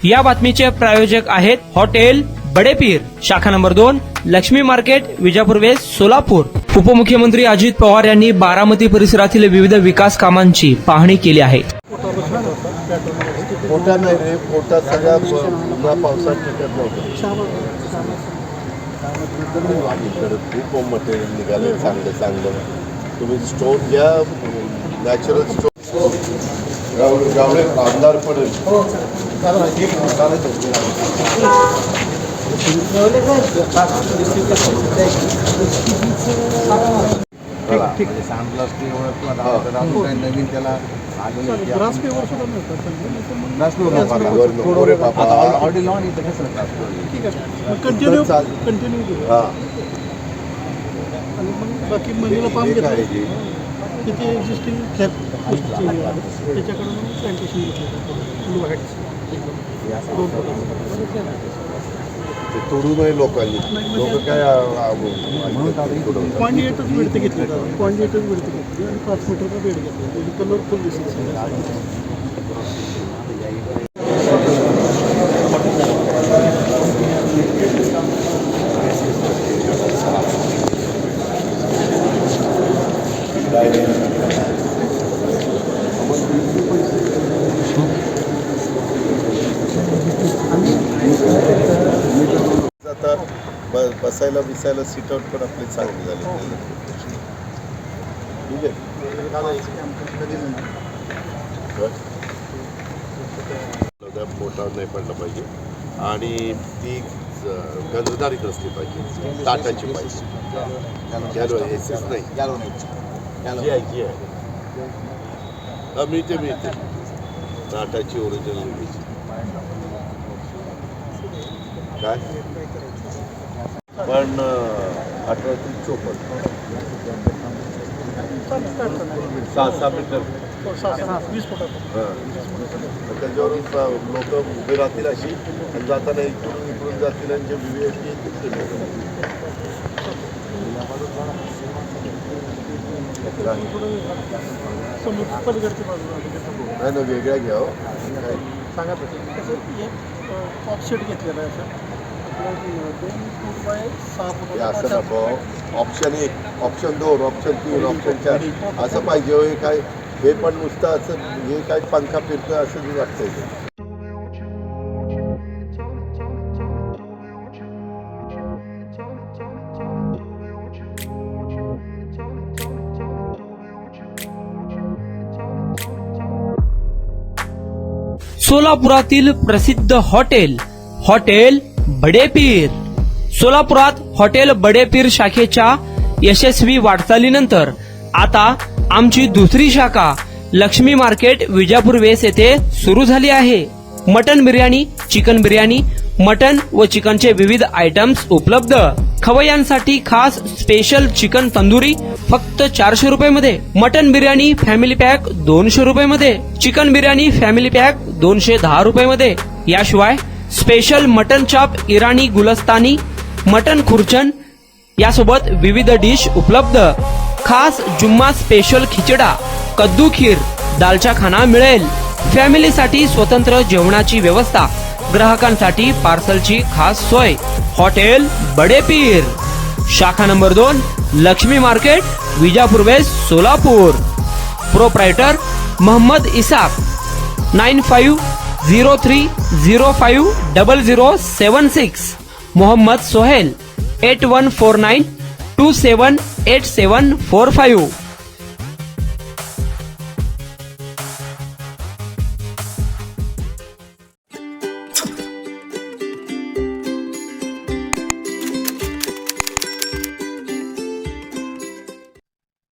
या बातमीचे प्रायोजक आहेत हॉटेल बडेपीर, शाखा number 2, Lakshmi market, Vijapur west, Solapur. उपमुख्यमंत्री अजित पवार यांनी बारामती परिसरातील विविध विकास कामांची पाहणी केली आहे. पोटा नाही रे, पोटा सगळ्या पावसात टिकत नव्हतं. खूप मटेरियल निघाले चांगलं. तुम्ही स्टोन घ्या, नॅचरल स्टोन. गावडे आमदार पडेल. नवीन त्याला बाकी महिन्याला पाम घेतलं तिथे एक्झिस्टिंग त्याच्याकडून प्लांटेशन तोडू नये लोकांनी. लोक काय पॉईंट 8च बेड घेतले, पॉईंट 8च बेड घेतली आणि 5 मीटरचा बेड घेतला. कलरफुल दिसत. आता बसायला बिसायला सीट आउट पण आपले चांगले झाले. ठीक आहे. मोठा नाही पडला पाहिजे आणि ती गंजदारीत असली पाहिजे, टाटाची पाहिजे. गॅलो एसएस नाही, जी आहे मिळते टाटाची ओरिजिनल घ्यायची. काय पण 18 ते 54 6 मीटर. 20 फुटाचा. त्याच्यावरून लोक उभे राहतील अशी आणि जाताना इकडून जातील आणि जे विवेकी नाही ना, वेगळ्या घ्यावं. सांगा तसं ऑफसेट घेतलेला आहे असं 2 फूट बाय 6 फूट. असं नको. ऑप्शन 1, ऑप्शन 2, ऑप्शन 3, ऑप्शन 4 असं पाहिजे. हे काय हे पण नुसतं असं हे काय पंखा फिरतोय असं जे वाटतंय ते. सोलापुरातील प्रसिद्ध हॉटेल बडेपीर. सोलापुरात हॉटेल बडेपीर शाखेच्या यशस्वी वाटचालीनंतर आता आमची दुसरी शाखा लक्ष्मी मार्केट, विजापूर वेस्ट येथे सुरू झाली आहे. Mutton biryani, chicken biryani, mutton व चिकनचे विविध आयटम्स उपलब्ध. खवय्यांसाठी खास स्पेशल चिकन तंदुरी फक्त 400 रुपये. मटन बिर्याणी फॅमिली पॅक 200 रुपये. चिकन बिर्याणी फॅमिली पॅक 210 रुपये. याशिवाय स्पेशल मटन चाप, इराणी गुलस्तानी, मटन खुर्चन यासोबत विविध डिश उपलब्ध. खास जुम्मा स्पेशल खिचडा, कद्दू खीर, दालचा खाना मिळेल. फॅमिलीसाठी स्वतंत्र जेवणाची व्यवस्था, ग्राहकांसाठी पार्सलची खास सोय. हॉटेल बडेपीर, शाखा number 2, Lakshmi market, Vijapur west, Solapur. Proprietor Mohammad Isaq. 9503050076. Mohammad Sohail. 8149278745.